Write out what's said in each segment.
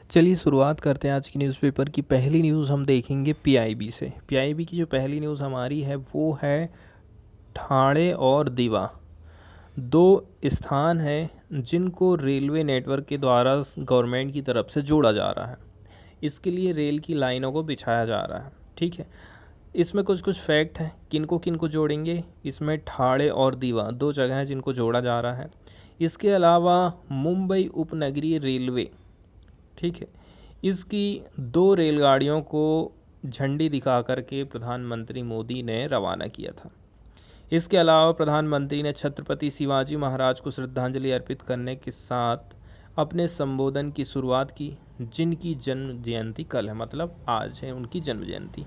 चलिए शुरुआत करते हैं आज की न्यूज़पेपर की। पहली न्यूज़ हम देखेंगे पीआईबी से। पीआईबी की जो पहली न्यूज़ हमारी है वो है ठाणे और दीवा, दो स्थान हैं जिनको रेलवे नेटवर्क के द्वारा गवर्नमेंट की तरफ से जोड़ा जा रहा है। इसके लिए रेल की लाइनों को बिछाया जा रहा है। ठीक है, इसमें कुछ कुछ फैक्ट हैं किनको किनको जोड़ेंगे। इसमें ठाणे और दीवा दो जगह हैं जिनको जोड़ा जा रहा है। इसके अलावा मुंबई उपनगरीय रेलवे, ठीक है, इसकी दो रेलगाड़ियों को झंडी दिखा करके प्रधानमंत्री मोदी ने रवाना किया था। इसके अलावा प्रधानमंत्री ने छत्रपति शिवाजी महाराज को श्रद्धांजलि अर्पित करने के साथ अपने संबोधन की शुरुआत की, जिनकी जन्म जयंती कल है, मतलब आज है उनकी जन्म जयंती।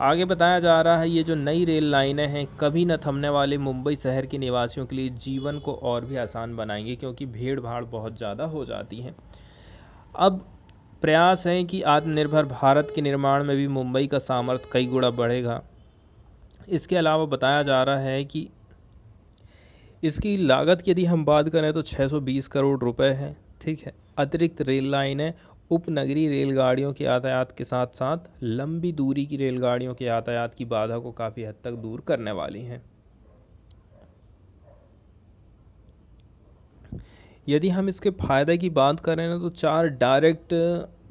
आगे बताया जा रहा है ये जो नई रेल लाइनें हैं कभी न थमने वाले मुंबई शहर के निवासियों के लिए जीवन को और भी आसान बनाएंगे, क्योंकि भीड़ भाड़ बहुत ज़्यादा हो जाती है। अब प्रयास है कि आत्मनिर्भर भारत के निर्माण में भी मुंबई का सामर्थ्य कई गुना बढ़ेगा। इसके अलावा बताया जा रहा है कि इसकी लागत की यदि हम बात करें तो 620 करोड़ रुपए है। ठीक है, अतिरिक्त रेल लाइनें उपनगरीय रेलगाड़ियों के यातायात के साथ साथ लंबी दूरी की रेलगाड़ियों के यातायात की बाधा को काफ़ी हद तक दूर करने वाली हैं। यदि हम इसके फ़ायदे की बात करें ना तो 4 डायरेक्ट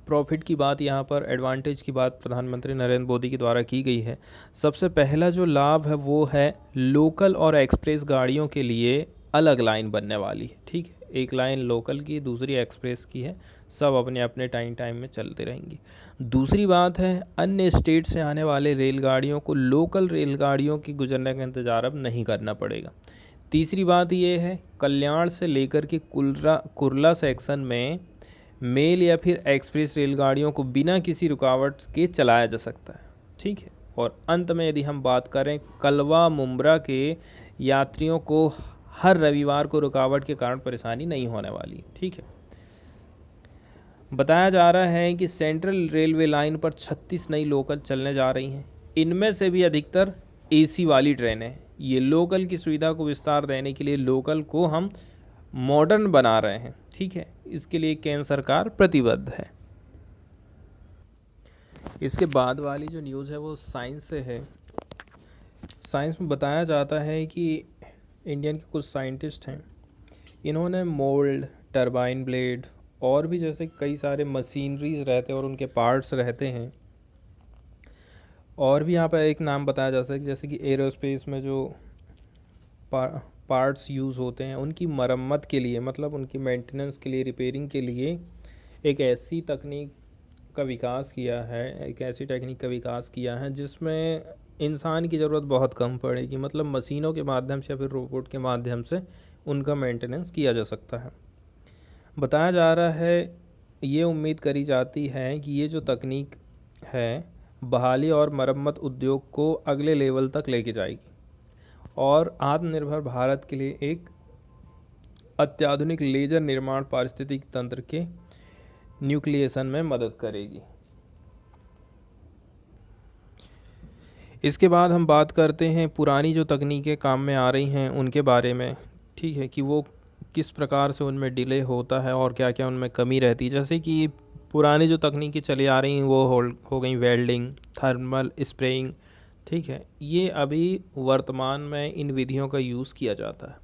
प्रॉफिट की बात यहाँ पर, एडवांटेज की बात प्रधानमंत्री नरेंद्र मोदी के द्वारा की गई है। सबसे पहला जो लाभ है वो है लोकल और एक्सप्रेस गाड़ियों के लिए अलग लाइन बनने वाली है। ठीक है, एक लाइन लोकल की, दूसरी एक्सप्रेस की है, सब अपने अपने टाइम में चलते रहेंगी। दूसरी बात है अन्य स्टेट से आने वाले रेलगाड़ियों को लोकल रेलगाड़ियों के गुजरने का इंतज़ार अब नहीं करना पड़ेगा। तीसरी बात ये है कल्याण से लेकर के कुर्ला सेक्शन में मेल या फिर एक्सप्रेस रेलगाड़ियों को बिना किसी रुकावट के चलाया जा सकता है। ठीक है, और अंत में यदि हम बात करें कलवा मुंब्रा के यात्रियों को हर रविवार को रुकावट के कारण परेशानी नहीं होने वाली। ठीक है, बताया जा रहा है कि सेंट्रल रेलवे लाइन पर 36 नई लोकल चलने जा रही हैं। इनमें से भी अधिकतर एसी वाली ट्रेनें हैं। ये लोकल की सुविधा को विस्तार देने के लिए लोकल को हम मॉडर्न बना रहे हैं। ठीक है, इसके लिए केंद्र सरकार प्रतिबद्ध है। इसके बाद वाली जो न्यूज़ है वो साइंस से है। साइंस में बताया जाता है कि इंडियन के कुछ साइंटिस्ट हैं, इन्होंने मोल्ड, टरबाइन ब्लेड और भी जैसे कई सारे मशीनरीज रहते हैं और उनके पार्ट्स रहते हैं। और भी यहाँ पर एक नाम बताया जा सकता है जैसे कि एरोस्पेस में जो पार्ट्स यूज़ होते हैं उनकी मरम्मत के लिए, मतलब उनकी मेंटेनेंस के लिए, रिपेयरिंग के लिए एक ऐसी तकनीक का विकास किया है, एक ऐसी टेक्निक का विकास किया है जिसमें इंसान की ज़रूरत बहुत कम पड़ेगी। मतलब मशीनों के माध्यम से या फिर रोबोट के माध्यम से उनका मेंटेनेंस किया जा सकता है। बताया जा रहा है, ये उम्मीद करी जाती है कि ये जो तकनीक है बहाली और मरम्मत उद्योग को अगले लेवल तक लेके जाएगी और आत्मनिर्भर भारत के लिए एक अत्याधुनिक लेजर निर्माण पारिस्थितिकी तंत्र के न्यूक्लिएशन में मदद करेगी। इसके बाद हम बात करते हैं पुरानी जो तकनीकें काम में आ रही हैं उनके बारे में। ठीक है, कि वो किस प्रकार से उनमें डिले होता है और क्या क्या उनमें कमी रहती है। जैसे कि पुरानी जो तकनीकें चली आ रही हैं वो हो गई वेल्डिंग, थर्मल स्प्रेइंग। ठीक है, ये अभी वर्तमान में इन विधियों का यूज़ किया जाता है,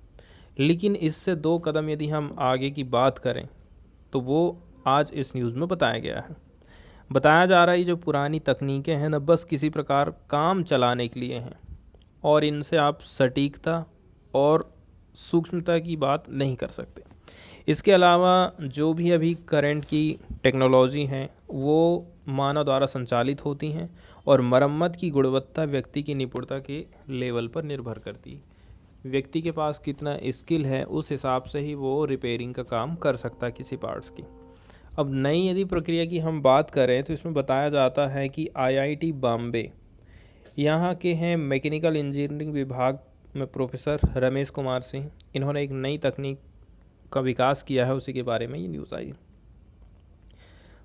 लेकिन इससे 2 कदम यदि हम आगे की बात करें तो वो आज इस न्यूज़ में बताया गया है। बताया जा रहा है जो पुरानी तकनीकें हैं ना बस किसी प्रकार काम चलाने के लिए हैं और इनसे आप सटीकता और सूक्ष्मता की बात नहीं कर सकते। इसके अलावा जो भी अभी करंट की टेक्नोलॉजी हैं वो मानव द्वारा संचालित होती हैं और मरम्मत की गुणवत्ता व्यक्ति की निपुणता के लेवल पर निर्भर करती है। व्यक्ति के पास कितना स्किल है उस हिसाब से ही वो रिपेयरिंग का काम कर सकता है किसी पार्ट्स की। अब नई यदि प्रक्रिया की हम बात करें तो इसमें बताया जाता है कि आईआईटी बॉम्बे यहाँ के हैं मैकेनिकल इंजीनियरिंग विभाग में प्रोफेसर रमेश कुमार सिंह, इन्होंने एक नई तकनीक का विकास किया है, उसी के बारे में ये न्यूज़ आई।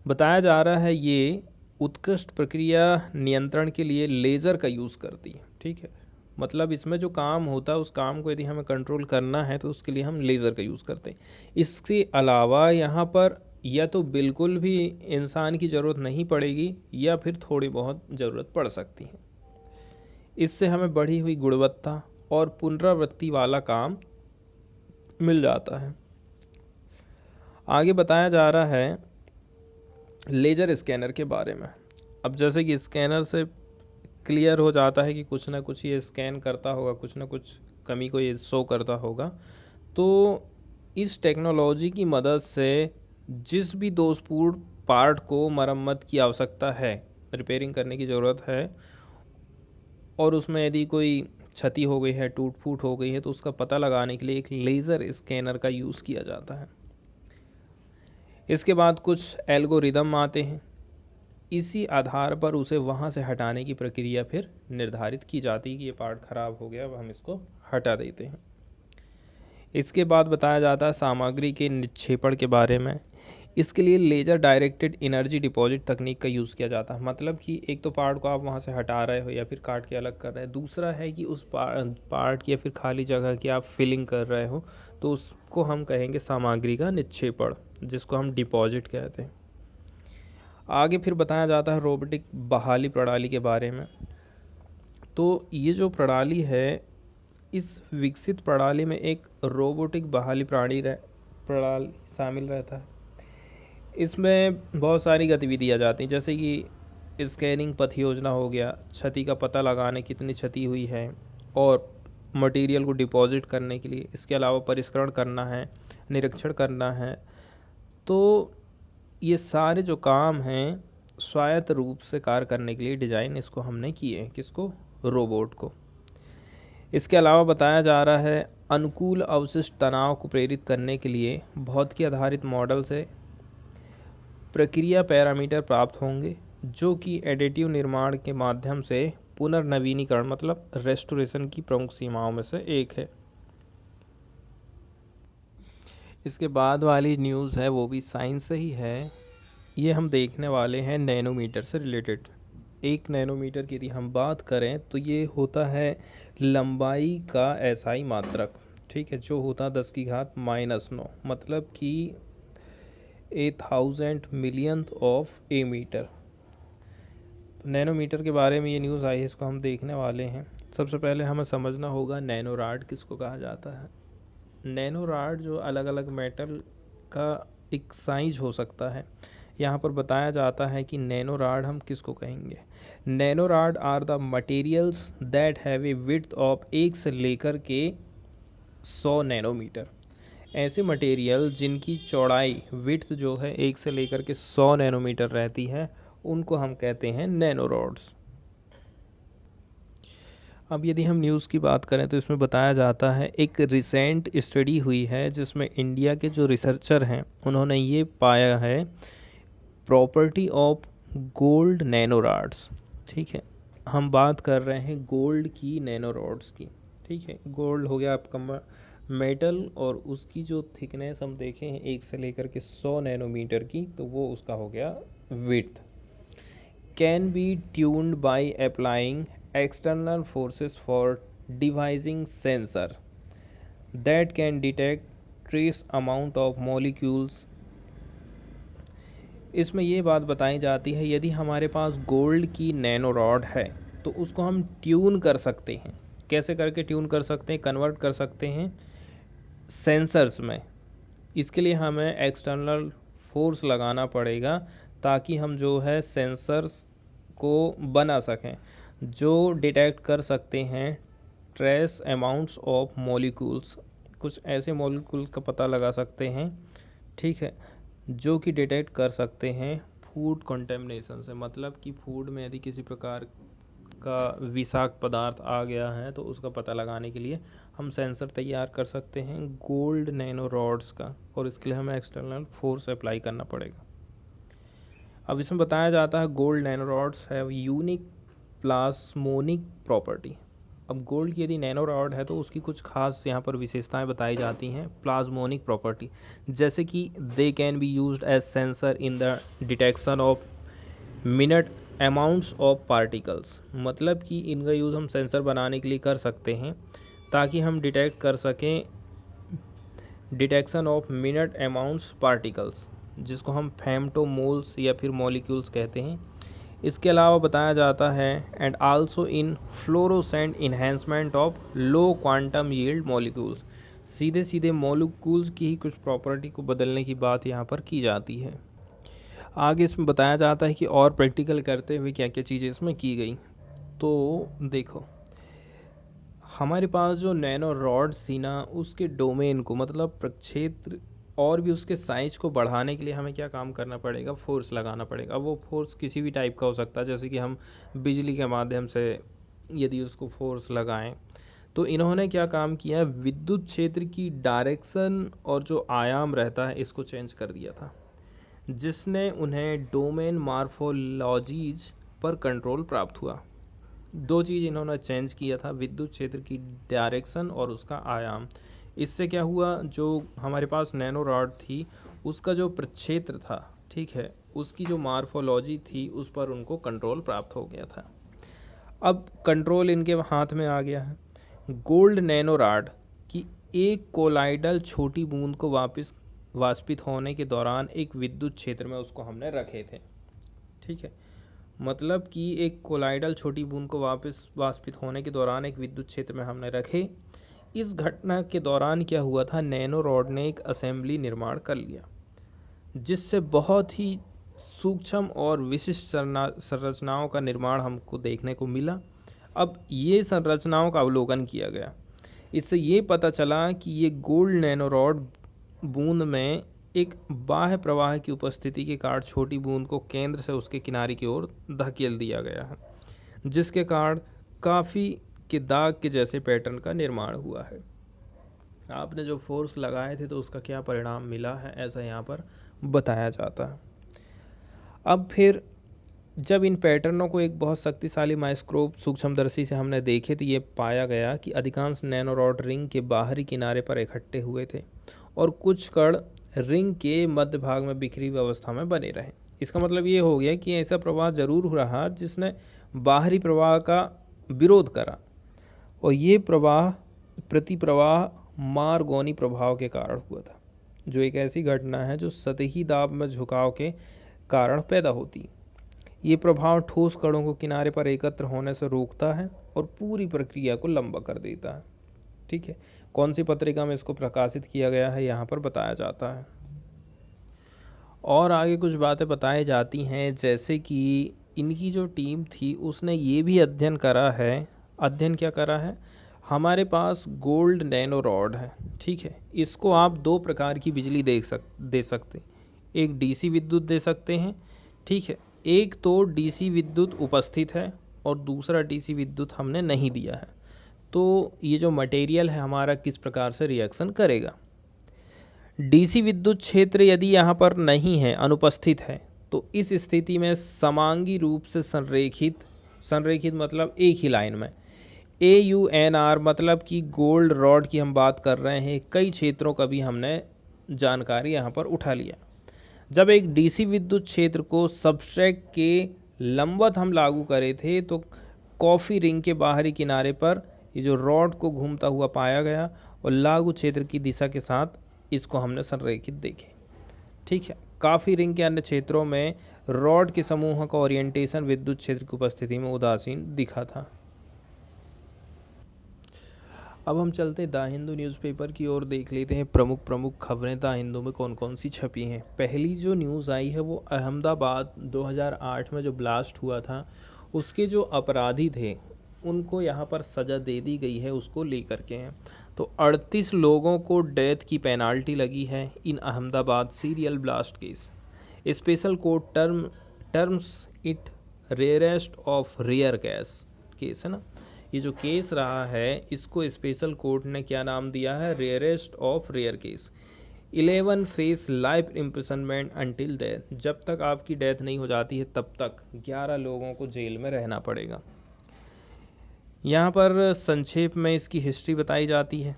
बताया जा रहा है ये उत्कृष्ट प्रक्रिया नियंत्रण के लिए लेज़र का यूज़ करती है। ठीक है, मतलब इसमें जो काम होता है उस काम को यदि हमें कंट्रोल करना है तो उसके लिए हम लेज़र का यूज़ करते हैं। इसके अलावा यहाँ पर या तो बिल्कुल भी इंसान की ज़रूरत नहीं पड़ेगी या फिर थोड़ी बहुत ज़रूरत पड़ सकती है। इससे हमें बढ़ी हुई गुणवत्ता और पुनरावृत्ति वाला काम मिल जाता है। आगे बताया जा रहा है लेज़र स्कैनर के बारे में। अब जैसे कि स्कैनर से क्लियर हो जाता है कि कुछ ना कुछ ये स्कैन करता होगा, कुछ ना कुछ कमी को ये शो करता होगा। तो इस टेक्नोलॉजी की मदद से जिस भी दोषपूर्ण पार्ट को मरम्मत की आवश्यकता है, रिपेयरिंग करने की ज़रूरत है, और उसमें यदि कोई क्षति हो गई है, टूट फूट हो गई है, तो उसका पता लगाने के लिए एक लेज़र स्कैनर का यूज़ किया जाता है। इसके बाद कुछ एल्गोरिदम आते हैं, इसी आधार पर उसे वहाँ से हटाने की प्रक्रिया फिर निर्धारित की जाती है कि ये पार्ट ख़राब हो गया, अब हम इसको हटा देते हैं। इसके बाद बताया जाता है सामग्री के निक्षेपण के बारे में। इसके लिए लेज़र डायरेक्टेड एनर्जी डिपॉजिट तकनीक का यूज़ किया जाता है। मतलब कि एक तो पार्ट को आप वहाँ से हटा रहे हो या फिर काट के अलग कर रहे हैं, दूसरा है कि उस पार्ट या फिर खाली जगह की आप फिलिंग कर रहे हो, तो उसको हम कहेंगे सामग्री का निक्षेपण, जिसको हम डिपॉजिट कहते हैं। आगे फिर बताया जाता है रोबोटिक बहाली प्रणाली के बारे में। तो ये जो प्रणाली है, इस विकसित प्रणाली में एक रोबोटिक बहाली प्रणाली शामिल रहता है। इसमें बहुत सारी गतिविधियाँ जाती हैं, जैसे कि स्कैनिंग पथ योजना हो गया, क्षति का पता लगाने कितनी क्षति हुई है, और मटेरियल को डिपॉजिट करने के लिए। इसके अलावा परिष्करण करना है, निरीक्षण करना है। तो ये सारे जो काम हैं स्वायत्त रूप से कार्य करने के लिए डिज़ाइन इसको हमने किए हैं, किसको? रोबोट को। इसके अलावा बताया जा रहा है अनुकूल अवशिष्ट तनाव को प्रेरित करने के लिए भौतिकी आधारित मॉडल से प्रक्रिया पैरामीटर प्राप्त होंगे, जो कि एडिटिव निर्माण के माध्यम से पुनर्नवीनीकरण मतलब रेस्टोरेशन की प्रमुख सीमाओं में से एक है। इसके बाद वाली न्यूज़ है वो भी साइंस से ही है। ये हम देखने वाले हैं नैनोमीटर से रिलेटेड। 1 नैनोमीटर की यदि हम बात करें तो ये होता है लंबाई का एसआई मात्रक, ठीक है, जो होता है 10⁻⁻⁹, मतलब कि 1000 मिलियंथ ऑफ ए मीटर। तो नैनोमीटर के बारे में ये न्यूज़ आई है, इसको हम देखने वाले हैं। सबसे पहले हमें समझना होगा नैनो रॉड किसको कहा जाता है। नैनो रॉड जो अलग अलग मेटल का एक साइज हो सकता है, यहाँ पर बताया जाता है कि नैनो रॉड हम किसको कहेंगे। Nano rod are the materials that have a width of 1 से लेकर के 100 नैनोमीटर। ऐसे मटेरियल जिनकी चौड़ाई विड्थ जो है 1 से लेकर के 100 नैनोमीटर रहती है, उनको हम कहते हैं नैनो रॉड्स। अब यदि हम न्यूज़ की बात करें तो इसमें बताया जाता है एक रिसेंट स्टडी हुई है जिसमें इंडिया के जो रिसर्चर हैं उन्होंने ये पाया है property of gold nano rods, ठीक है। हम बात कर रहे हैं गोल्ड की नैनो रॉड्स की, ठीक है। गोल्ड हो गया आपका मेटल, और उसकी जो थिकनेस हम देखें हैं 1 से लेकर के 100 नैनोमीटर की, तो वो उसका हो गया width. Can be tuned by applying external forces for devising sensor that can detect trace amount of molecules। इसमें ये बात बताई जाती है यदि हमारे पास गोल्ड की नैनो रॉड है तो उसको हम ट्यून कर सकते हैं। कैसे करके ट्यून कर सकते हैं? कन्वर्ट कर सकते हैं सेंसर्स में। इसके लिए हमें एक्सटर्नल फोर्स लगाना पड़ेगा ताकि हम जो है सेंसर्स को बना सकें जो डिटेक्ट कर सकते हैं ट्रेस अमाउंट्स ऑफ मॉलिक्यूल्स। कुछ ऐसे मॉलिक्यूल्स का पता लगा सकते हैं, ठीक है, जो कि डिटेक्ट कर सकते हैं फूड कंटेमिनेशन से। मतलब कि फूड में यदि किसी प्रकार का विषाक्त पदार्थ आ गया है तो उसका पता लगाने के लिए हम सेंसर तैयार कर सकते हैं गोल्ड नैनो रॉड्स का, और इसके लिए हमें एक्सटर्नल फोर्स अप्लाई करना पड़ेगा। अब इसमें बताया जाता है gold nano rods have unique plasmonic property. अब गोल्ड की यदि नैनो रॉड है तो उसकी कुछ खास यहाँ पर विशेषताएं बताई जाती हैं प्लाज्मोनिक प्रॉपर्टी, जैसे कि they can be used as sensor in the detection of minute amounts of particles. मतलब कि इनका यूज़ हम सेंसर बनाने के लिए कर सकते हैं ताकि हम डिटेक्ट कर सकें detection of minute amounts particles. जिसको हम फेम्टोमोल्स या फिर मॉलिक्यूल्स कहते हैं। इसके अलावा बताया जाता है and also in fluorescent enhancement of low quantum yield molecules. सीधे सीधे मॉलिक्यूल्स की ही कुछ प्रॉपर्टी को बदलने की बात यहाँ पर की जाती है। आगे इसमें बताया जाता है कि और प्रैक्टिकल करते हुए क्या क्या चीज़ें इसमें की गई। तो देखो, हमारे पास जो नैनो रॉड्स थी ना, उसके डोमेन को मतलब प्रक्षेत्र और भी उसके साइज को बढ़ाने के लिए हमें क्या काम करना पड़ेगा, फोर्स लगाना पड़ेगा। अब वो फोर्स किसी भी टाइप का हो सकता है, जैसे कि हम बिजली के माध्यम से यदि उसको फोर्स लगाएं, तो इन्होंने क्या काम किया, विद्युत क्षेत्र की डायरेक्शन और जो आयाम रहता है इसको चेंज कर दिया था, जिसने उन्हें डोमेन मॉर्फोलॉजीज पर कंट्रोल प्राप्त हुआ। दो चीज़ इन्होंने चेंज किया था, विद्युत क्षेत्र की डायरेक्शन और उसका आयाम। इससे क्या हुआ, जो हमारे पास नैनो रॉड थी उसका जो प्रक्षेत्र था, ठीक है, उसकी जो मॉर्फोलॉजी थी उस पर उनको कंट्रोल प्राप्त हो गया था। अब कंट्रोल इनके हाथ में आ गया है। गोल्ड नैनो रॉड की एक कोलाइडल छोटी बूंद को वापस वाष्पित होने के दौरान एक विद्युत क्षेत्र में उसको हमने रखे थे, ठीक है। मतलब कि एक कोलाइडल छोटी बूंद को वापस वाष्पित होने के दौरान एक विद्युत क्षेत्र में हमने रखे। इस घटना के दौरान क्या हुआ था, नैनो रॉड ने एक असेंबली निर्माण कर लिया, जिससे बहुत ही सूक्ष्म और विशिष्ट संरचनाओं का निर्माण हमको देखने को मिला। अब ये संरचनाओं का अवलोकन किया गया, इससे ये पता चला कि ये गोल्ड नैनो रॉड बूंद में एक बाह्य प्रवाह की उपस्थिति के कारण छोटी बूंद को केंद्र से उसके किनारे की ओर धकेल दिया गया है, जिसके कारण काफ़ी के दाग के जैसे पैटर्न का निर्माण हुआ है। आपने जो फोर्स लगाए थे तो उसका क्या परिणाम मिला है, ऐसा यहाँ पर बताया जाता है। अब फिर जब इन पैटर्नों को एक बहुत शक्तिशाली माइक्रोस्कोप सूक्ष्मदर्शी से हमने देखे तो ये पाया गया कि अधिकांश नैनो रॉड रिंग के बाहरी किनारे पर इकट्ठे हुए थे और कुछ कण रिंग के मध्य भाग में बिखरी हुई अवस्था में बने रहे। इसका मतलब ये हो गया कि ऐसा प्रवाह जरूर हो रहा जिसने बाहरी प्रवाह का विरोध करा, और ये प्रवाह प्रतिप्रवाह मारगोनी प्रभाव के कारण हुआ था, जो एक ऐसी घटना है जो सतही दाब में झुकाव के कारण पैदा होती। ये प्रभाव ठोस कणों को किनारे पर एकत्र होने से रोकता है और पूरी प्रक्रिया को लंबा कर देता है, ठीक है। कौन सी पत्रिका में इसको प्रकाशित किया गया है यहाँ पर बताया जाता है। और आगे कुछ बातें बताई जाती हैं, जैसे कि इनकी जो टीम थी उसने ये भी अध्ययन करा है। अध्ययन क्या करा है, हमारे पास गोल्ड नैनो रॉड है, ठीक है, इसको आप दो प्रकार की बिजली दे सकते, एक डीसी विद्युत दे सकते हैं, ठीक है। एक तो डीसी विद्युत उपस्थित है और दूसरा डीसी विद्युत हमने नहीं दिया है, तो ये जो मटेरियल है हमारा किस प्रकार से रिएक्शन करेगा। डीसी विद्युत क्षेत्र यदि यहाँ पर नहीं है, अनुपस्थित है, तो इस स्थिति में समांगी रूप से संरेखित मतलब एक ही लाइन में AUNR मतलब कि गोल्ड रॉड की हम बात कर रहे हैं, कई क्षेत्रों का भी हमने जानकारी यहाँ पर उठा लिया। जब एक डीसी विद्युत क्षेत्र को सब्सट्रेट के लंबवत हम लागू करे थे तो कॉफ़ी रिंग के बाहरी किनारे पर ये जो रॉड को घूमता हुआ पाया गया और लागू क्षेत्र की दिशा के साथ इसको हमने संरेखित देखे, ठीक है। काफ़ी रिंग के अन्य क्षेत्रों में रॉड के समूह का ओरिएंटेशन विद्युत क्षेत्र की उपस्थिति में उदासीन दिखा था। अब हम चलते द हिंदू न्यूज़पेपर की ओर, देख लेते हैं प्रमुख खबरें द हिंदू में कौन कौन सी छपी हैं। पहली जो न्यूज़ आई है वो अहमदाबाद 2008 में जो ब्लास्ट हुआ था उसके जो अपराधी थे उनको यहाँ पर सज़ा दे दी गई है, उसको लेकर के हैं। तो 38 लोगों को डेथ की पेनाल्टी लगी है in Ahmedabad serial blast case. Special court terms it rarest of rare case है ना, ये जो केस रहा है इसको स्पेशल कोर्ट ने क्या नाम दिया है, rarest of rare case. 11 face life imprisonment until death, जब तक आपकी डेथ नहीं हो जाती है तब तक 11 लोगों को जेल में रहना पड़ेगा। यहाँ पर संक्षेप में इसकी हिस्ट्री बताई जाती है,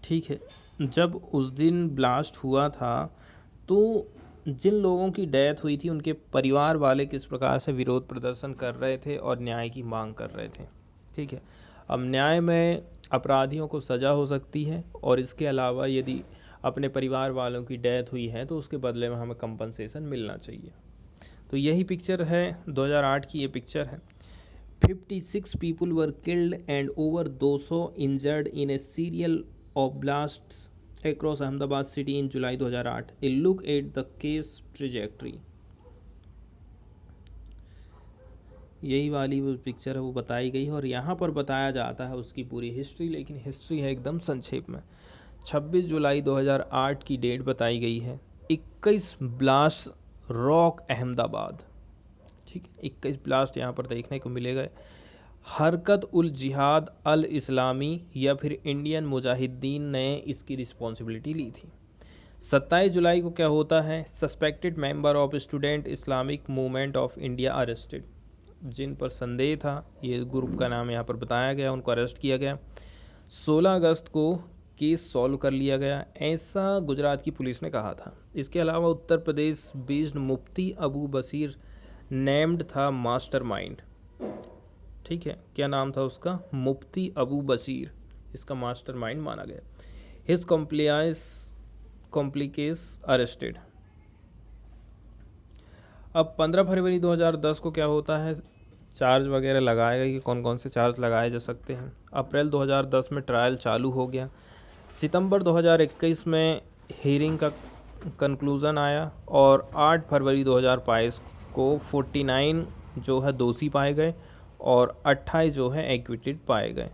ठीक है। जब उस दिन ब्लास्ट हुआ था तो जिन लोगों की डेथ हुई थी उनके परिवार वाले किस प्रकार से विरोध प्रदर्शन कर रहे थे और न्याय की मांग कर रहे थे, ठीक है। अब न्याय में अपराधियों को सज़ा हो सकती है और इसके अलावा यदि अपने परिवार वालों की डेथ हुई है तो उसके बदले में हमें कंपनसेशन मिलना चाहिए। तो यही पिक्चर है, 2008 की ये पिक्चर है। 56 people were killed and over 200 injured in A serial of blasts across Ahmedabad city in July 2008. A look at the case trajectory. यही वाली वो पिक्चर है, वो बताई गई है और यहाँ पर बताया जाता है उसकी पूरी हिस्ट्री, लेकिन हिस्ट्री है एकदम संक्षेप में। 26 जुलाई 2008 की डेट बताई गई है। 21 ब्लास्ट रॉक अहमदाबाद, ठीक है, 21 ब्लास्ट यहाँ पर देखने को मिलेगा। हरकत उल जिहाद अल इस्लामी या फिर इंडियन मुजाहिदीन ने इसकी रिस्पॉन्सिबिलिटी ली थी। 27 जुलाई को क्या होता है, suspected member of student Islamic movement of India arrested, जिन पर संदेह था, ये ग्रुप का नाम यहाँ पर बताया गया, उनको अरेस्ट किया गया। 16 अगस्त को केस सॉल्व कर लिया गया, ऐसा गुजरात की पुलिस ने कहा था। इसके अलावा उत्तर प्रदेश बेस्ड मुफ्ती अबू बशीर नेम्ड था मास्टरमाइंड, ठीक है, क्या नाम था उसका, मुफ्ती अबू बशीर, इसका मास्टरमाइंड माना गया। His accomplices arrested. अब 15 फरवरी 2010 को क्या होता है, चार्ज वगैरह लगाए गए कि कौन कौन से चार्ज लगाए जा सकते हैं। अप्रैल 2010 में ट्रायल चालू हो गया। सितंबर 2021 में हियरिंग का कंक्लूज़न आया और 8 फरवरी 2022 को 49 जो है दोषी पाए गए और 28 जो है एक्विटेड पाए गए।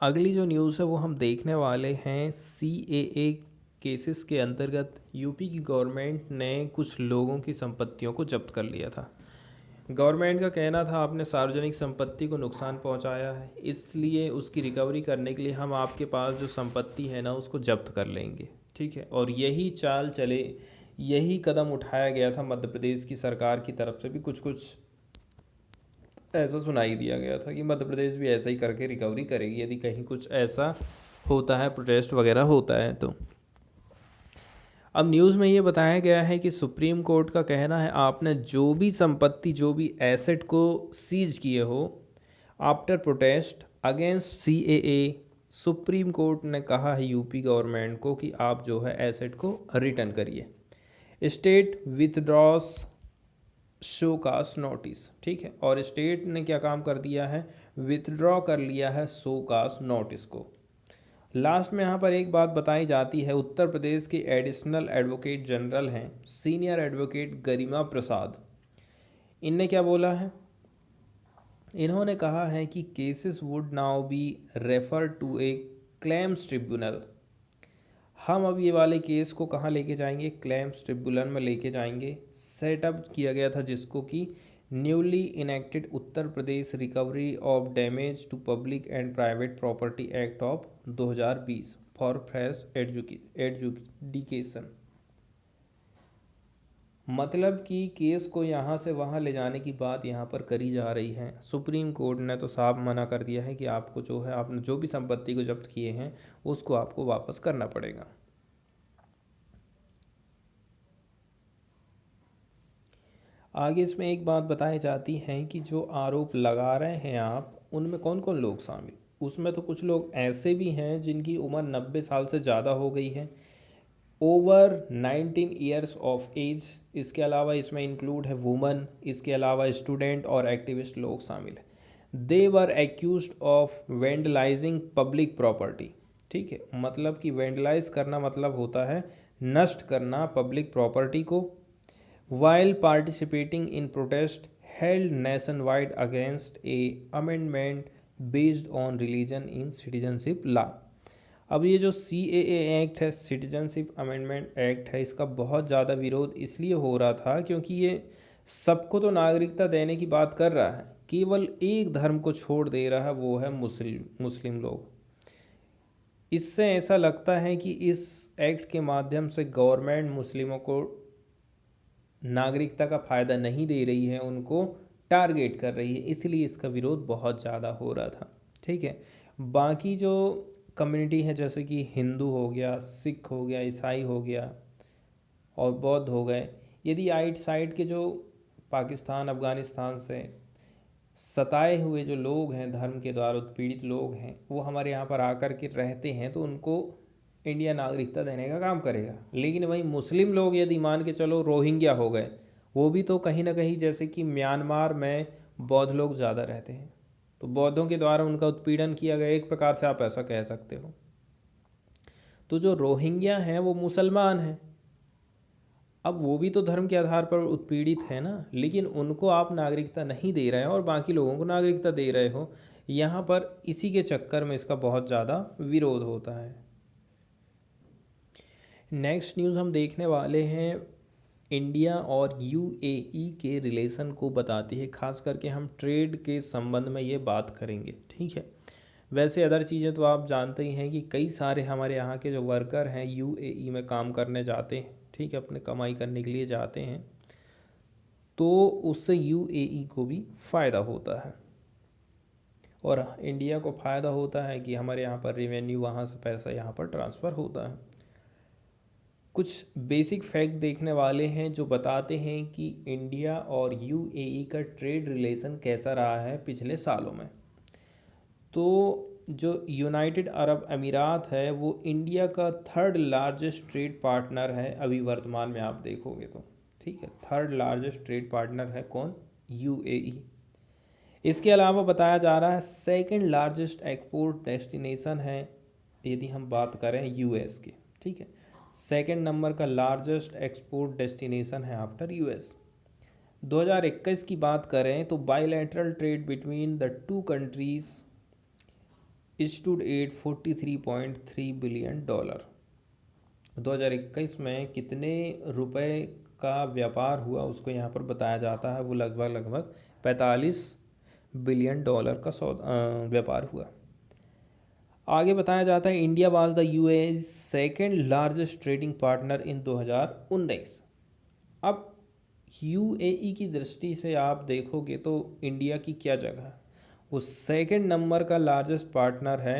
अगली जो न्यूज़ है वो हम देखने वाले हैं CAA केसेस के अंतर्गत यूपी की गवर्नमेंट ने कुछ लोगों की संपत्तियों को जब्त कर लिया था। गवर्नमेंट का कहना था आपने सार्वजनिक संपत्ति को नुकसान पहुंचाया है, इसलिए उसकी रिकवरी करने के लिए हम आपके पास जो संपत्ति है ना उसको जब्त कर लेंगे, ठीक है। और यही चाल चले, यही कदम उठाया गया था मध्य प्रदेश की सरकार की तरफ से भी, कुछ ऐसा सुनाई दिया गया था कि मध्य प्रदेश भी ऐसा ही करके रिकवरी करेगी यदि कहीं कुछ ऐसा होता है, प्रोटेस्ट वगैरह होता है तो। अब न्यूज़ में ये बताया गया है कि सुप्रीम कोर्ट का कहना है आपने जो भी संपत्ति, जो भी एसेट को सीज किए हो after protest against CAA, supreme court ने कहा है यूपी गवर्नमेंट को कि आप जो है एसेट को रिटर्न करिए। स्टेट विथड्रॉस शो कास्ट नोटिस, ठीक है, और स्टेट ने क्या काम कर दिया है, विथड्रॉ कर लिया है शो कास्ट नोटिस को। लास्ट में यहाँ पर एक बात बताई जाती है, उत्तर प्रदेश के एडिशनल एडवोकेट जनरल हैं सीनियर एडवोकेट गरिमा प्रसाद, इनने क्या बोला है, इन्होंने कहा है कि cases would now be refer to a claims tribunal. हम अब ये वाले केस को कहाँ लेके जाएंगे, क्लेम्स ट्रिब्यूनल में लेके जाएंगे। सेटअप किया गया था जिसको कि newly enacted Uttar Pradesh recovery of damage to public and private property act of 2020 for fresh education. मतलब कि केस को यहाँ से वहाँ ले जाने की बात यहाँ पर करी जा रही है। सुप्रीम कोर्ट ने तो साफ मना कर दिया है कि आपको जो है, आपने जो भी संपत्ति को जब्त किए हैं उसको आपको वापस करना पड़ेगा। आगे इसमें एक बात बताई जाती है कि जो आरोप लगा रहे हैं आप, उनमें कौन कौन लोग शामिल, उसमें तो कुछ लोग ऐसे भी हैं जिनकी उम्र 90 साल से ज़्यादा हो गई है, ओवर 19 ईयर्स ऑफ एज। इसके अलावा इसमें इंक्लूड है वुमन, इसके अलावा स्टूडेंट और एक्टिविस्ट लोग शामिल हैं। दे वर एक्यूज्ड ऑफ वेंडलाइजिंग पब्लिक प्रॉपर्टी, ठीक है, मतलब कि वेंडलाइज करना मतलब होता है नष्ट करना पब्लिक प्रॉपर्टी को, while participating in protest held nationwide against a amendment based on religion in citizenship law। अब ये जो CAA एक्ट है, सिटीजनशिप अमेंडमेंट एक्ट है, इसका बहुत ज़्यादा विरोध इसलिए हो रहा था क्योंकि ये सबको तो नागरिकता देने की बात कर रहा है, केवल एक धर्म को छोड़ दे रहा है, वो है मुस्लिम लोग। इससे ऐसा लगता है कि इस एक्ट के माध्यम से गवर्नमेंट मुस्लिमों को नागरिकता का फ़ायदा नहीं दे रही है, उनको टारगेट कर रही है, इसलिए इसका विरोध बहुत ज़्यादा हो रहा था, ठीक है। बाकी जो कम्युनिटी है जैसे कि हिंदू हो गया, सिख हो गया, ईसाई हो गया और बौद्ध हो गए, यदि आइट साइड के जो पाकिस्तान अफ़गानिस्तान से सताए हुए जो लोग हैं, धर्म के द्वारा उत्पीड़ित लोग हैं, वो हमारे यहाँ पर आकर के रहते हैं तो उनको इंडिया नागरिकता देने का काम करेगा। लेकिन वहीं मुस्लिम लोग यदि मान के चलो रोहिंग्या हो गए, वो भी तो कहीं ना कहीं, जैसे कि म्यांमार में बौद्ध लोग ज़्यादा रहते हैं, तो बौद्धों के द्वारा उनका उत्पीड़न किया गया, एक प्रकार से आप ऐसा कह सकते हो। तो जो रोहिंग्या हैं वो मुसलमान हैं, अब वो भी तो धर्म के आधार पर उत्पीड़ित है ना, लेकिन उनको आप नागरिकता नहीं दे रहे हो और बाकी लोगों को नागरिकता दे रहे हो। यहाँ पर इसी के चक्कर में इसका बहुत ज़्यादा विरोध होता है। नेक्स्ट न्यूज़ हम देखने वाले हैं, इंडिया और यूएई के रिलेशन को बताती है, खास करके हम ट्रेड के संबंध में ये बात करेंगे, ठीक है। वैसे अदर चीज़ें तो आप जानते ही हैं कि कई सारे हमारे यहाँ के जो वर्कर हैं यूएई में काम करने जाते हैं, ठीक है, अपने कमाई करने के लिए जाते हैं, तो उससे यूएई को भी फ़ायदा होता है और इंडिया को फ़ायदा होता है कि हमारे यहाँ पर रेवेन्यू, वहाँ से पैसा यहाँ पर ट्रांसफ़र होता है। कुछ बेसिक फैक्ट देखने वाले हैं जो बताते हैं कि इंडिया और यूएई का ट्रेड रिलेशन कैसा रहा है पिछले सालों में। तो जो यूनाइटेड अरब अमीरात है वो इंडिया का थर्ड लार्जेस्ट ट्रेड पार्टनर है अभी वर्तमान में, आप देखोगे तो, ठीक है, थर्ड लार्जेस्ट ट्रेड पार्टनर है कौन? यूएई। इसके अलावा बताया जा रहा है सेकंड लार्जेस्ट एक्सपोर्ट डेस्टिनेशन है यदि हम बात करें यूएस की, ठीक है, सेकंड नंबर का लार्जेस्ट एक्सपोर्ट डेस्टिनेशन है आफ्टर यूएस। 2021 की बात करें तो bilateral trade between the two countries stood at $43.3 billion. 2021 में कितने रुपए का व्यापार हुआ उसको यहाँ पर बताया जाता है, वो लगभग $45 बिलियन का व्यापार हुआ। आगे बताया जाता है India was the UAE second largest trading partner in 2019। अब यूएई की दृष्टि से आप देखोगे तो इंडिया की क्या जगह है, वो सेकेंड नंबर का लार्जेस्ट पार्टनर है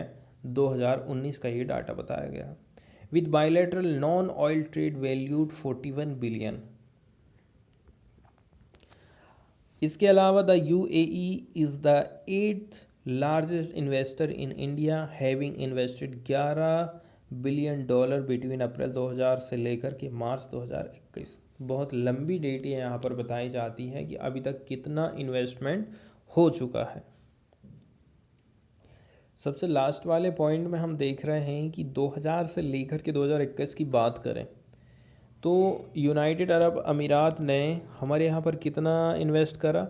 2019 का ये डाटा बताया गया, with bilateral non oil trade valued 41 billion. इसके अलावा the UAE is the 8th largest investor in India, having invested $11 billion between अप्रैल 2000 से लेकर के मार्च 2021। बहुत लंबी डेट यहाँ पर बताई जाती है कि अभी तक कितना इन्वेस्टमेंट हो चुका है। सबसे लास्ट वाले पॉइंट में हम देख रहे हैं कि 2000 से लेकर के 2021 की बात करें तो यूनाइटेड अरब अमीरात ने हमारे यहाँ पर कितना इन्वेस्ट करा,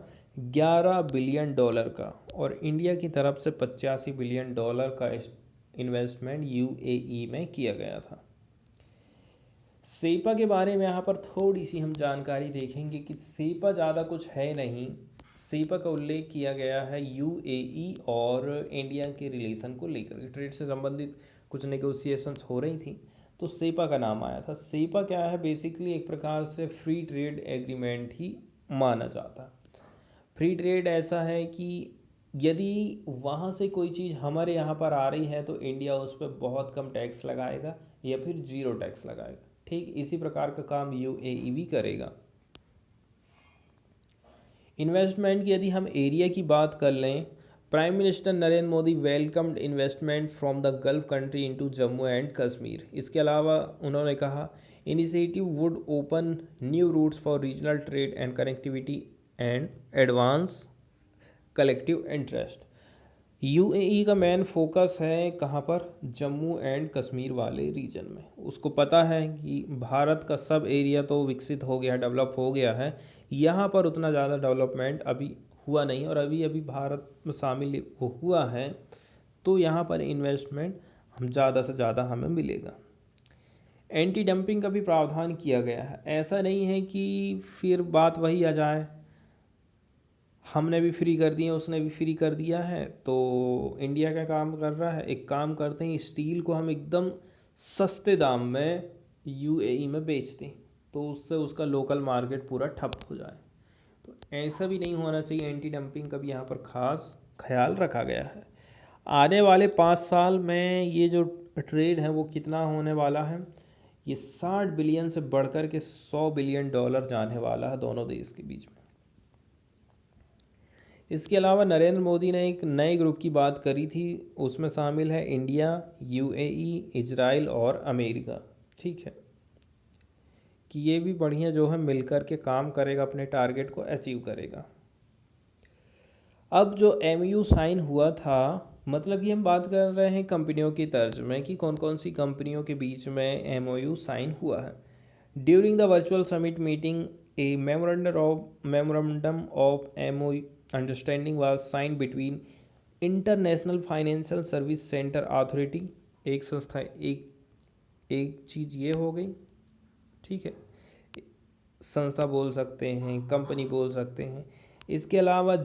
$11 बिलियन का, और इंडिया की तरफ से $85 बिलियन का इन्वेस्टमेंट यूएई में किया गया था। सेपा के बारे में यहाँ पर थोड़ी सी हम जानकारी देखेंगे कि सेपा ज़्यादा कुछ है नहीं। सेपा का उल्लेख किया गया है यूएई और इंडिया के रिलेशन को लेकर के, ट्रेड से संबंधित कुछ नेगोशिएशंस हो रही थी तो सेपा का नाम आया था। सेपा क्या है, बेसिकली एक प्रकार से फ्री ट्रेड एग्रीमेंट ही माना जाता है। फ्री ट्रेड ऐसा है कि यदि वहाँ से कोई चीज़ हमारे यहाँ पर आ रही है तो इंडिया उस पर बहुत कम टैक्स लगाएगा या फिर जीरो टैक्स लगाएगा, ठीक इसी प्रकार का काम यूएई भी करेगा। इन्वेस्टमेंट की यदि हम एरिया की बात कर लें, prime minister Narendra Modi welcomed investment from the Gulf country into Jammu and Kashmir. इसके अलावा उन्होंने कहा initiative would open new routes for regional trade and connectivity and advance collective interest. UAE का मेन फोकस है कहाँ पर, जम्मू एंड कश्मीर वाले रीजन में। उसको पता है कि भारत का सब एरिया तो विकसित हो गया, डेवलप हो गया है, यहाँ पर उतना ज़्यादा डेवलपमेंट अभी हुआ नहीं और अभी अभी भारत में शामिल हुआ है, तो यहाँ पर इन्वेस्टमेंट हम ज़्यादा से ज़्यादा हमें मिलेगा। एंटी डंपिंग का भी प्रावधान किया गया है। ऐसा नहीं है कि फिर बात वही आ जाए, हमने भी फ्री कर दिया उसने भी फ्री कर दिया है तो इंडिया क्या काम कर रहा है, एक काम करते हैं स्टील को हम एकदम सस्ते दाम में यूएई में बेचते हैं तो उससे उसका लोकल मार्केट पूरा ठप हो जाए। तो ऐसा भी नहीं होना चाहिए, एंटी डंपिंग का भी यहाँ पर खास ख्याल रखा गया है। आने वाले 5 साल में ये जो ट्रेड है वो कितना होने वाला है, ये 60 बिलियन से बढ़कर के $100 बिलियन जाने वाला है दोनों देश के बीच में। इसके अलावा नरेंद्र मोदी ने एक नए ग्रुप की बात करी थी, उसमें शामिल है इंडिया, यूएई, इजराइल और अमेरिका। ठीक है, कि ये भी बढ़िया जो है मिलकर के काम करेगा, अपने टारगेट को अचीव करेगा। अब जो एमयू साइन हुआ था, मतलब कि हम बात कर रहे हैं कंपनियों की तर्ज में कि कौन कौन सी कंपनियों के बीच में एमओयू साइन हुआ है। During the virtual summit meeting a memorandum of MOU understanding was sign between international financial service centre authority, एक संस्था, एक चीज़ ये हो गई। ठीक है, संस्था बोल सकते हैं, कंपनी बोल सकते हैं। इसके अलावा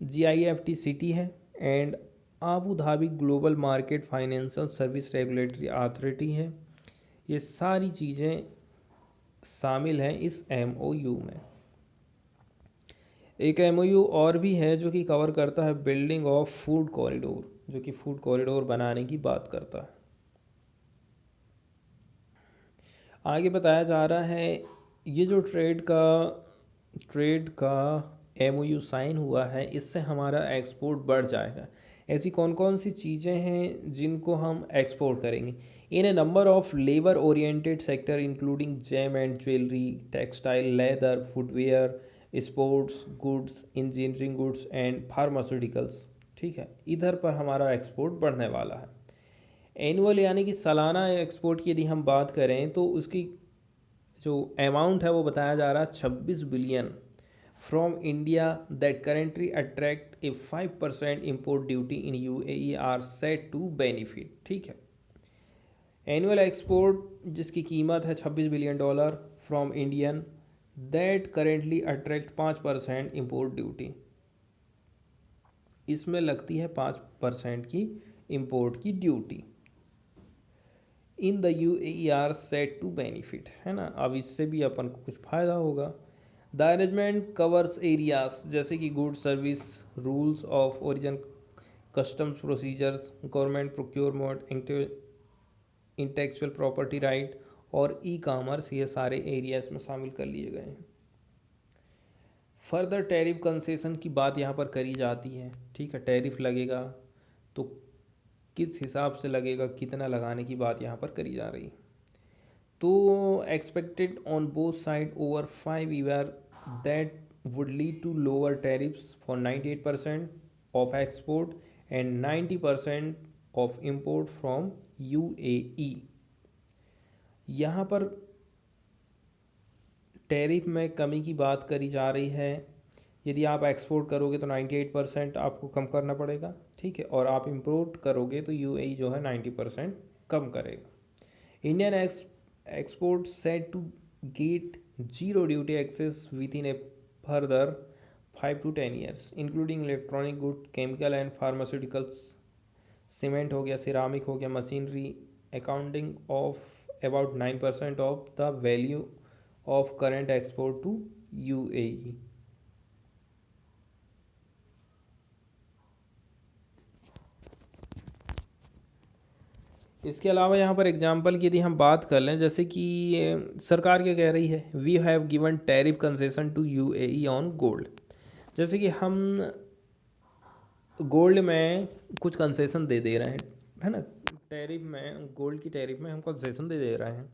जीआईएफटी सिटी है and Abu Dhabi global market financial service regulatory authority है। ये सारी चीज़ें शामिल हैं इस एमओयू में। एक एमओयू और भी है जो कि कवर करता है बिल्डिंग ऑफ फूड कॉरिडोर, जो कि फूड कॉरिडोर बनाने की बात करता है। आगे बताया जा रहा है ये जो ट्रेड का एमओयू साइन हुआ है, इससे हमारा एक्सपोर्ट बढ़ जाएगा। ऐसी कौन कौन सी चीज़ें हैं जिनको हम एक्सपोर्ट करेंगे? In a number of labour oriented sector including gem and jewellery, textile, leather, footwear, sports goods, engineering goods and pharmaceuticals. ठीक है, इधर पर हमारा एक्सपोर्ट बढ़ने वाला है। एनुअल यानी कि सालाना एक्सपोर्ट की यदि हम बात करें तो उसकी जो अमाउंट है वो बताया जा रहा है 26 billion from India that currently attract a 5% import duty in UAE are set to benefit. ठीक है, एनुअल एक्सपोर्ट जिसकी कीमत है 26 billion dollar from Indian that currently attract 5% import duty, इसमें लगती है 5% की इम्पोर्ट की duty. In the UAE are set to benefit, है ना, अब इससे भी अपन को कुछ फ़ायदा होगा। द अरेंजमेंट कवर्स एरियाज जैसे कि good service, rules of origin, customs procedures, government procurement, intellectual property right और ई कॉमर्स, ये सारे एरिया इसमें शामिल कर लिए गए हैं। फर्दर टैरिफ कंसेशन की बात यहाँ पर करी जाती है। ठीक है, टैरिफ लगेगा तो किस हिसाब से लगेगा, कितना लगाने की बात यहाँ पर करी जा रही है। तो expected on both side over 5 year that would lead to lower tariffs for 98% of export and 90% of import from UAE. यहाँ पर टैरिफ में कमी की बात करी जा रही है। यदि आप एक्सपोर्ट करोगे तो 98% आपको कम करना पड़ेगा। ठीक है, और आप इंपोर्ट करोगे तो यूएई जो है 90% कम करेगा। Indian export set to get zero duty access within a further 5 to 10 years including electronic good, chemical and pharmaceuticals, cement हो गया, सिरामिक हो गया, machinery, accounting of about 9% of the value of current export to UAE. इसके अलावा यहाँ पर example की यदि हम बात कर लें, जैसे कि सरकार क्या कह रही है, we have given tariff concession to UAE on gold. जैसे कि हम गोल्ड में कुछ कंसेशन दे रहे हैं, है ना, टैरिफ में, गोल्ड की टैरिफ में हम कंसेशन दे रहे हैं,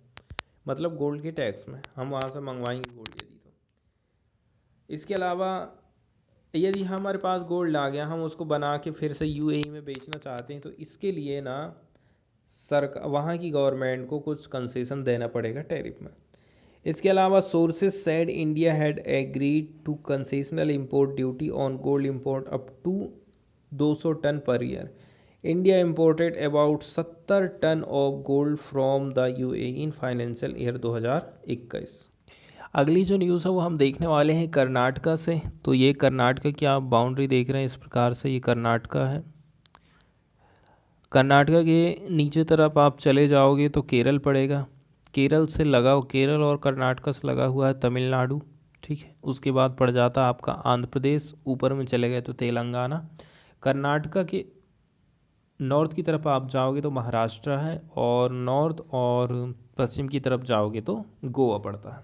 मतलब गोल्ड के टैक्स में हम वहाँ से मंगवाएंगे गोल्ड यदि। तो इसके अलावा यदि हमारे पास गोल्ड आ गया, हम उसको बना के फिर से यूएई में बेचना चाहते हैं, तो इसके लिए ना सरकार, वहाँ की गवर्नमेंट को कुछ कंसेशन देना पड़ेगा टैरिफ में। इसके अलावा sources said India had agreed to concessional import duty on gold import up to 200 tonne per year. India imported about 70 tonne of gold from the UAE in financial year 2021। अगली जो news है वो हम देखने वाले हैं कर्नाटका से। तो ये कर्नाटका की आप बाउंड्री देख रहे हैं, इस प्रकार से ये कर्नाटका है। कर्नाटका के नीचे तरफ आप चले जाओगे तो केरल पड़ेगा, केरल से लगा, केरल और कर्नाटका से लगा हुआ है तमिलनाडु। ठीक है, उसके बाद पड़ जाता आपका आंध्र प्रदेश, ऊपर में चले गए तो तेलंगाना। कर्नाटका के नॉर्थ की तरफ आप जाओगे तो महाराष्ट्र है, और नॉर्थ और पश्चिम की तरफ जाओगे तो गोवा पड़ता है।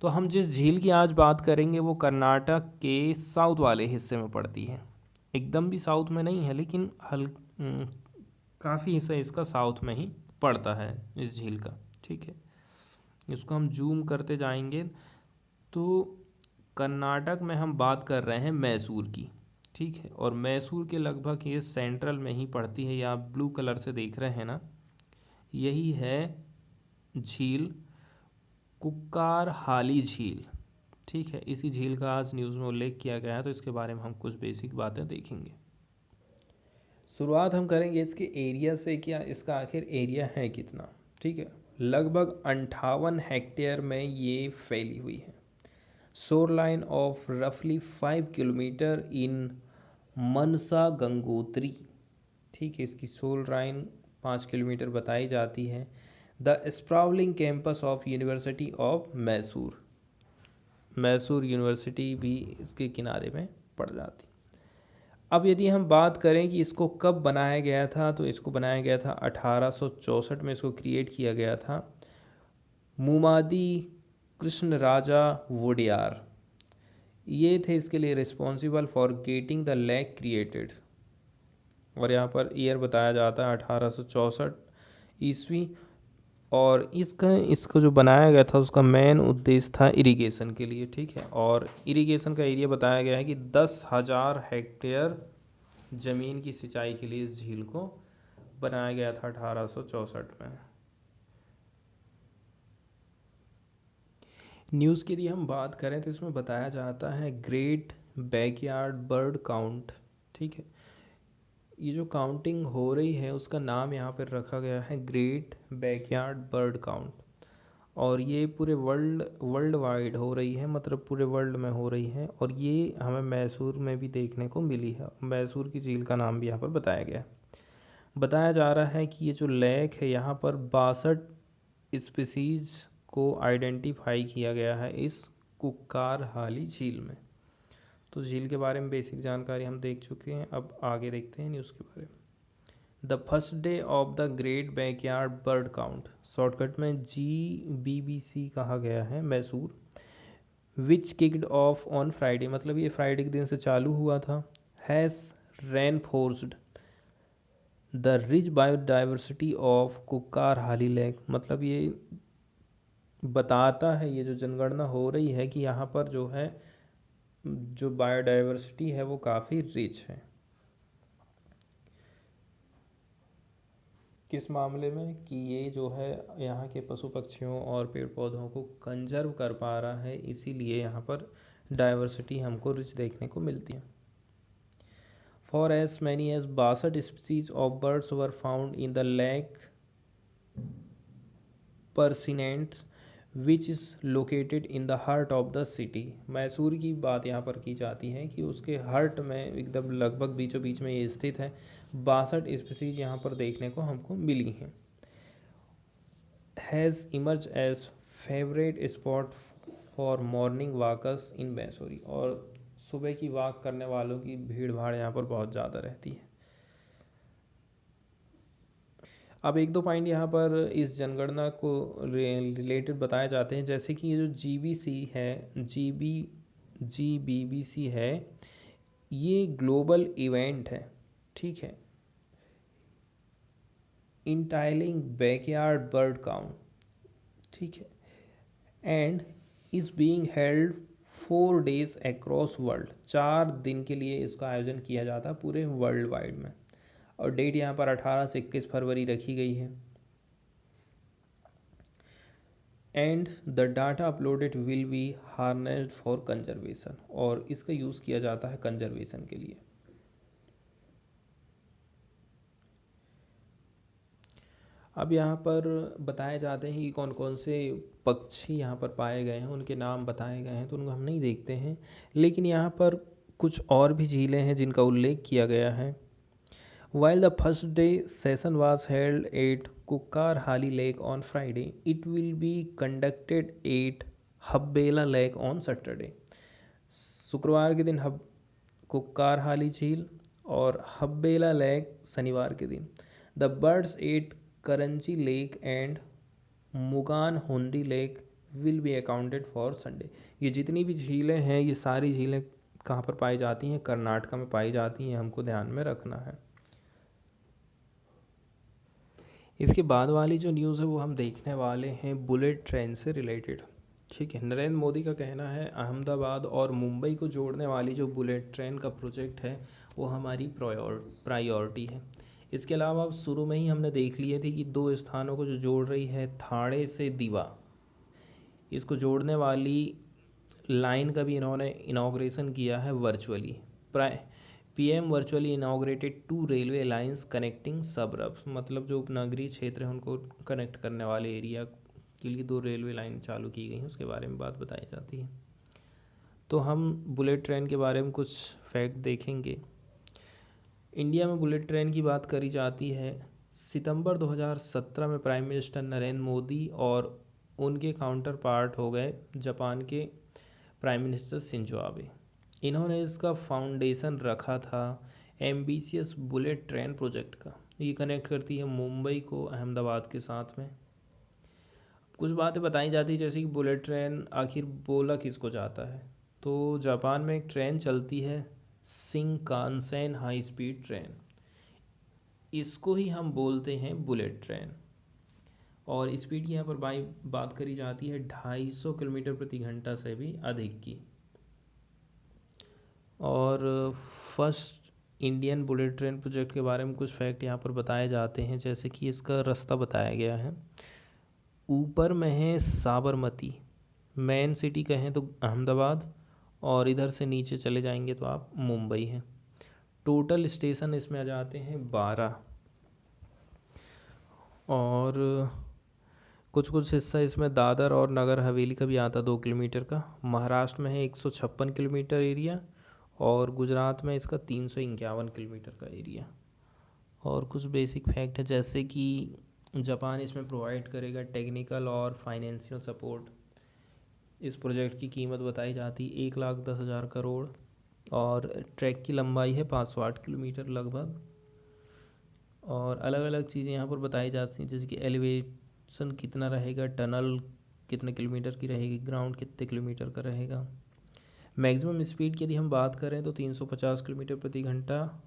तो हम जिस झील की आज बात करेंगे वो कर्नाटक के साउथ वाले हिस्से में पड़ती है। एकदम भी साउथ में नहीं है, लेकिन काफ़ी हिस्सा इसका साउथ में ही पड़ता है इस झील का। ठीक है, इसको हम जूम करते जाएंगे तो कर्नाटक में हम बात कर रहे हैं मैसूर की। ठीक है, और मैसूर के लगभग ये सेंट्रल में ही पड़ती है। ये आप ब्लू कलर से देख रहे हैं ना, यही है झील कुक्कारहाली झील। ठीक है, इसी झील का आज न्यूज़ में उल्लेख किया गया है, तो इसके बारे में हम कुछ बेसिक बातें देखेंगे। शुरुआत हम करेंगे इसके एरिया से, क्या इसका आखिर एरिया है कितना। ठीक है, लगभग 58 हेक्टेयर में ये फैली हुई है। शोर लाइन ऑफ रफली 5 किलोमीटर इन मनसा गंगोत्री। ठीक है, इसकी शोर लाइन 5 किलोमीटर बताई जाती है। The sprawling campus of university of Mysore, Mysore university भी इसके किनारे में पड़ जाती। अब यदि हम बात करें कि इसको कब बनाया गया था, तो इसको बनाया गया था 1864 में, इसको क्रिएट किया गया था। मुमादी कृष्ण राजा वोडियार ये थे इसके लिए responsible for getting the lake created. और यहाँ पर ईयर बताया जाता है 1864 ईस्वी। और इसका जो बनाया गया था उसका मेन उद्देश्य था इरिगेशन के लिए। ठीक है, और इरिगेशन का एरिया बताया गया है कि 10,000 हेक्टेयर ज़मीन की सिंचाई के लिए इस झील को बनाया गया था 1864 में। न्यूज़ के लिए हम बात करें तो इसमें बताया जाता है ग्रेट बैकयार्ड बर्ड काउंट। ठीक है, ये जो काउंटिंग हो रही है उसका नाम यहाँ पर रखा गया है ग्रेट बैकयार्ड बर्ड काउंट। और ये पूरे वर्ल्ड वाइड हो रही है, मतलब पूरे वर्ल्ड में हो रही है। और ये हमें मैसूर में भी देखने को मिली है। मैसूर की झील का नाम भी यहाँ पर बताया गया है। बताया जा रहा है कि ये जो लेक है यहाँ पर 62 स्पीसीज को आइडेंटिफाई किया गया है इस कुक्कारहाली झील में। तो झील के बारे में बेसिक जानकारी हम देख चुके हैं। अब आगे देखते हैं न्यूज़ के बारे में। The first day of the great backyard bird count, shortcut में GBBC कहा गया है Mysore, which kicked off on Friday, मतलब ये फ्राइडे के दिन से चालू हुआ था, has reinforced the rich biodiversity of Kukkarahalli lake, मतलब ये बताता है, ये जो जनगणना हो रही है कि यहाँ पर जो है जो बायोडाइवर्सिटी है वो काफ़ी रिच है। किस मामले में कि ये जो है यहाँ के पशु पक्षियों और पेड़ पौधों को कंजर्व कर पा रहा है, इसीलिए यहाँ पर डाइवर्सिटी हमको रिच देखने को मिलती है। For as many as 62 species of birds were found in the lake precincts which is located in the heart of the city. Mysore की बात यहाँ पर की जाती है कि उसके हार्ट में एकदम लगभग बीचों बीच में ये स्थित है। 62 स्पीसीज यहाँ पर देखने को हमको मिली हैं। Has emerged as favourite spot for morning walkers in Mysuru, और सुबह की वॉक करने वालों की भीड़ भाड़ यहाँ पर बहुत ज़्यादा रहती है। अब एक दो पॉइंट यहाँ पर इस जनगणना को रिलेटेड बताए जाते हैं, जैसे कि ये जो GBBC है, ये ग्लोबल इवेंट है। ठीक है, इंटाइलिंग बैकयार्ड बर्ड काउंट। ठीक है, and is being held 4 days across world, 4 दिन के लिए इसका आयोजन किया जाता है पूरे वर्ल्ड वाइड में। और डेट यहाँ पर 18 से 21 फरवरी रखी गई है। And the data uploaded will be harnessed for conservation, और इसका यूज़ किया जाता है कंजर्वेशन के लिए। अब यहाँ पर बताए जाते हैं कि कौन कौन से पक्षी यहाँ पर पाए गए हैं, उनके नाम बताए गए हैं, तो उनको हम नहीं देखते हैं। लेकिन यहाँ पर कुछ और भी झीलें हैं जिनका उल्लेख किया गया है। While the first day session was held at Kukkarhali Lake on Friday, it will be conducted at Habbela Lake on Saturday. शुक्रवार के दिन कुक्कारहाली झील और हब्बेला लेक शनिवार के दिन। The birds at Karanji lake and Muganahundi lake will be accounted for Sunday. ये जितनी भी झीलें हैं ये सारी झीलें कहाँ पर पाई जाती हैं? कर्नाटका में पाई जाती हैं, हमको ध्यान में रखना है। इसके बाद वाली जो न्यूज़ है वो हम देखने वाले हैं बुलेट ट्रेन से रिलेटेड। ठीक है, नरेंद्र मोदी का कहना है अहमदाबाद और मुंबई को जोड़ने वाली जो बुलेट ट्रेन का प्रोजेक्ट है वो हमारी प्रायोरिटी है। इसके अलावा अब शुरू में ही हमने देख लिए थे कि 2 स्थानों को जो जोड़ रही है ठाणे से दीवा, इसको जोड़ने वाली लाइन का भी इन्होंने इनाग्रेशन किया है virtually. PM virtually inaugurated 2 railway lines connecting suburbs, मतलब जो उपनगरीय क्षेत्र है उनको कनेक्ट करने वाले एरिया के लिए 2 रेलवे लाइन चालू की गई हैं, उसके बारे में बात बताई जाती है। तो हम बुलेट ट्रेन के बारे में कुछ फैक्ट देखेंगे। इंडिया में बुलेट ट्रेन की बात करी जाती है। सितंबर 2017 में प्राइम मिनिस्टर नरेंद्र मोदी और उनके काउंटर पार्ट हो गए जापान के प्राइम मिनिस्टर शिंजो आबे। इन्होंने इसका फाउंडेशन रखा था एम्बिशियस बुलेट ट्रेन प्रोजेक्ट का। ये कनेक्ट करती है मुंबई को अहमदाबाद के साथ में। कुछ बातें बताई जाती है जैसे कि बुलेट ट्रेन आखिर बोला किसको जाता है। तो जापान में एक ट्रेन चलती है शिंकानसेन हाई स्पीड ट्रेन, इसको ही हम बोलते हैं बुलेट ट्रेन। और स्पीड की यहाँ पर बात करी जाती है 250 किलोमीटर प्रति घंटा से भी अधिक की। और first Indian bullet train project के बारे में कुछ फैक्ट यहाँ पर बताए जाते हैं जैसे कि इसका रास्ता बताया गया है। ऊपर में है साबरमती, मेन सिटी कहें तो अहमदाबाद, और इधर से नीचे चले जाएंगे तो आप मुंबई हैं। टोटल स्टेशन इसमें आ जाते हैं 12, और कुछ कुछ हिस्सा इसमें दादर और नगर हवेली का भी आता 2 किलोमीटर का। महाराष्ट्र में है 156 किलोमीटर एरिया, और गुजरात में इसका 351 किलोमीटर का एरिया। और कुछ बेसिक फैक्ट है जैसे कि जापान इसमें प्रोवाइड करेगा टेक्निकल और फाइनेंशियल सपोर्ट। इस प्रोजेक्ट की कीमत बताई जाती 1,10,000 करोड़, और ट्रैक की लंबाई है 508 किलोमीटर लगभग। और अलग अलग चीज़ें यहाँ पर बताई जाती हैं जैसे कि एलिवेशन कितना रहेगा, टनल कितने किलोमीटर की रहेगी, ग्राउंड कितने किलोमीटर का रहेगा। मैक्सिमम स्पीड की यदि हम बात करें तो 350 किलोमीटर प्रति घंटा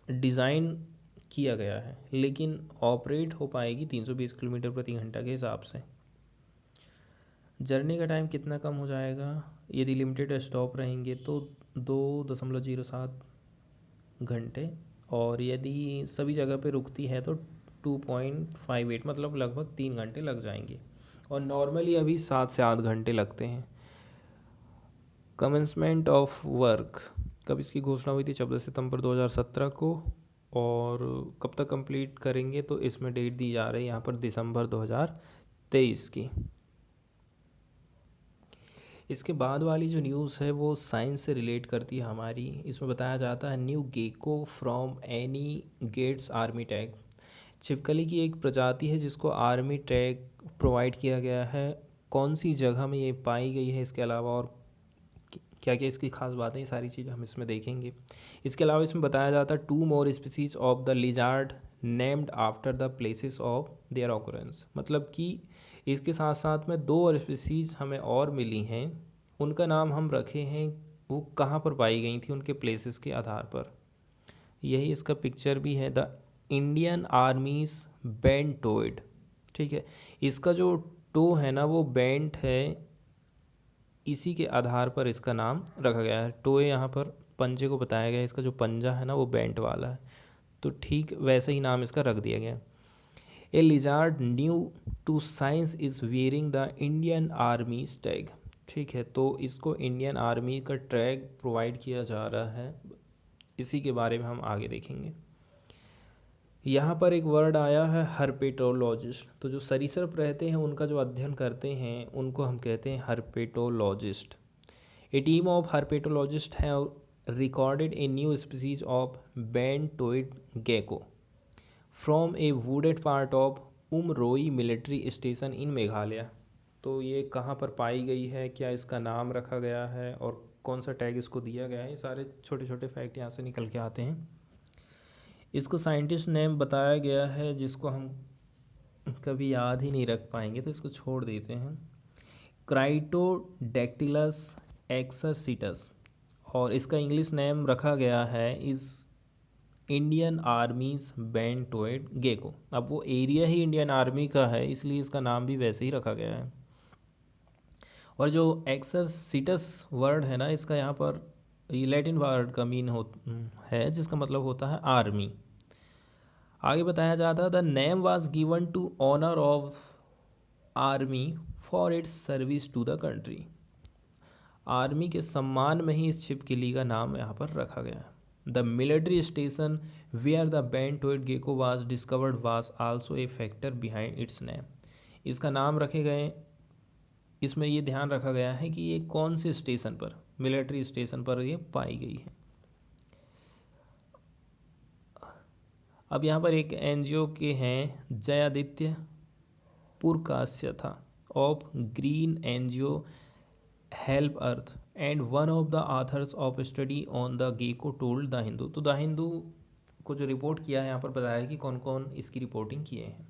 डिज़ाइन किया गया है, लेकिन ऑपरेट हो पाएगी 320 किलोमीटर प्रति घंटा के हिसाब से। जर्नी का टाइम कितना कम हो जाएगा यदि लिमिटेड स्टॉप रहेंगे तो 2.07 घंटे, और यदि सभी जगह पे रुकती है तो 2.58, मतलब लगभग 3 घंटे लग जाएंगे। और नॉर्मली अभी 7 से 8 घंटे लगते हैं। कमेंसमेंट ऑफ वर्क, कब इसकी घोषणा हुई थी? 14 सितंबर 2017 को। और कब तक कंप्लीट करेंगे तो इसमें डेट दी जा रही है यहाँ पर दिसंबर 2023 की। इसके बाद वाली जो न्यूज़ है वो साइंस से रिलेट करती है हमारी। इसमें बताया जाता है new gecko from NE gets army tag. छिपकली की एक प्रजाति है जिसको आर्मी टैग प्रोवाइड किया गया है। कौन सी जगह में ये पाई गई है, इसके अलावा और क्या क्या इसकी खास बातें, ये सारी चीज़ें हम इसमें देखेंगे। इसके अलावा इसमें बताया जाता है 2 more species of the lizard named after the places of their occurrence, मतलब कि इसके साथ साथ में 2 और स्पीसीज हमें और मिली हैं, उनका नाम हम रखे हैं वो कहाँ पर पाई गई थी उनके प्लेसेस के आधार पर। यही इसका पिक्चर भी है, द इंडियन आर्मीज बेंटोइड। ठीक है, इसका जो टो है ना वो बेंट है, इसी के आधार पर इसका नाम रखा गया है। टोए यहाँ पर पंजे को बताया गया है, इसका जो पंजा है ना वो बेंट वाला है, तो ठीक वैसे ही नाम इसका रख दिया गया। A lizard new to science is wearing the Indian army's tag. ठीक है, तो इसको इंडियन आर्मी का टैग प्रोवाइड किया जा रहा है, इसी के बारे में हम आगे देखेंगे। यहाँ पर एक वर्ड आया है हर्पेटोलॉजिस्ट, तो जो सरीसृप रहते हैं उनका जो अध्ययन करते हैं उनको हम कहते हैं herpetologist. A team of herpetologist have recorded a new species of bent toed gecko from a wooded part of Umroi military station in Meghalaya. तो ये कहाँ पर पाई गई है, क्या इसका नाम रखा गया है और कौन सा टैग इसको दिया गया है, ये सारे छोटे छोटे फैक्ट यहाँ से निकल के आते हैं। इसको साइंटिस्ट नेम बताया गया है जिसको हम कभी याद ही नहीं रख पाएंगे, तो इसको छोड़ देते हैं। क्राइटोडैक्टिलस एक्सरसिटस, और इसका इंग्लिश नेम रखा गया है इस इंडियन आर्मीज बेंटोइड गेको। अब वो एरिया ही इंडियन आर्मी का है, इसलिए इसका नाम भी वैसे ही रखा गया है। और जो एक्सरसिटस वर्ड है ना, इसका यहाँ पर ये लैटिन वर्ड का मीन है, जिसका मतलब होता है आर्मी। आगे बताया जाता है the name was given to honour of army for its service to the country. Army के सम्मान में ही इस छिपकली का नाम यहाँ पर रखा गया है। The military station where the bent toed gecko was discovered was also a factor behind its name. इसका नाम रखे गए, इसमें ये ध्यान रखा गया है कि ये कौन से स्टेशन पर, मिलिट्री स्टेशन पर ये पाई गई है। अब यहाँ पर एक एनजीओ के हैं Jayaditya Purkayastha of green NGO Help Earth and one of the authors of study on the gecko told the Hindu. तो द हिंदू को जो रिपोर्ट किया है यहाँ पर बताया है कि कौन कौन इसकी रिपोर्टिंग किए हैं।